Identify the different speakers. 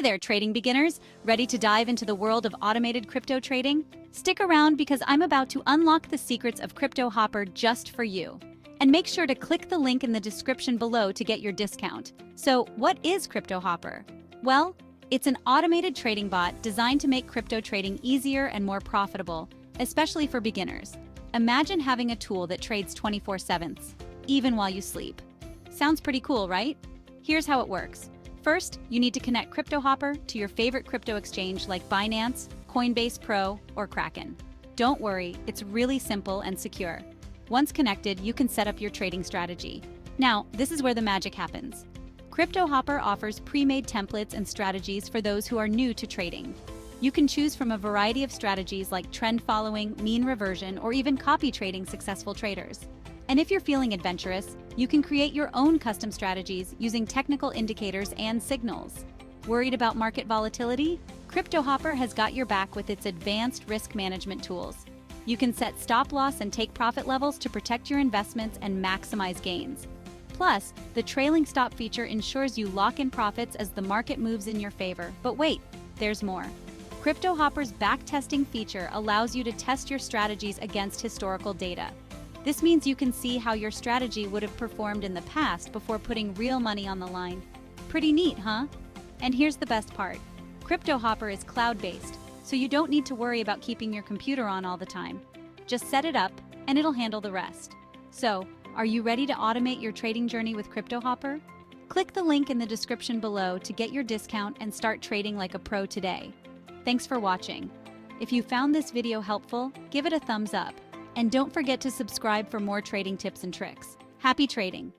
Speaker 1: there, trading beginners! Ready to dive into the world of automated crypto trading? Stick around because I'm about to unlock the secrets of Cryptohopper just for you. And make sure to click the link in the description below to get your discount. So, what is Cryptohopper? Well, it's an automated trading bot designed to make crypto trading easier and more profitable, especially for beginners. Imagine having a tool that trades 24/7, even while you sleep. Sounds pretty cool, right? Here's how it works. First, you need to connect Cryptohopper to your favorite crypto exchange like Binance, Coinbase Pro, or Kraken. Don't worry, it's really simple and secure. Once connected, you can set up your trading strategy. Now, this is where the magic happens. Cryptohopper offers pre-made templates and strategies for those who are new to trading. You can choose from a variety of strategies like trend following, mean reversion, or even copy trading successful traders. And if you're feeling adventurous, you can create your own custom strategies using technical indicators and signals. Worried about market volatility? Cryptohopper has got your back with its advanced risk management tools. You can set stop loss and take profit levels to protect your investments and maximize gains. Plus, the trailing stop feature ensures you lock in profits as the market moves in your favor. But wait, there's more. Cryptohopper's backtesting feature allows you to test your strategies against historical data. This means you can see how your strategy would have performed in the past before putting real money on the line. Pretty neat, huh? And here's the best part. Cryptohopper is cloud-based, so you don't need to worry about keeping your computer on all the time. Just set it up, and it'll handle the rest. So, are you ready to automate your trading journey with Cryptohopper? Click the link in the description below to get your discount and start trading like a pro today. Thanks for watching. If you found this video helpful, give it a thumbs up. And don't forget to subscribe for more trading tips and tricks. Happy trading!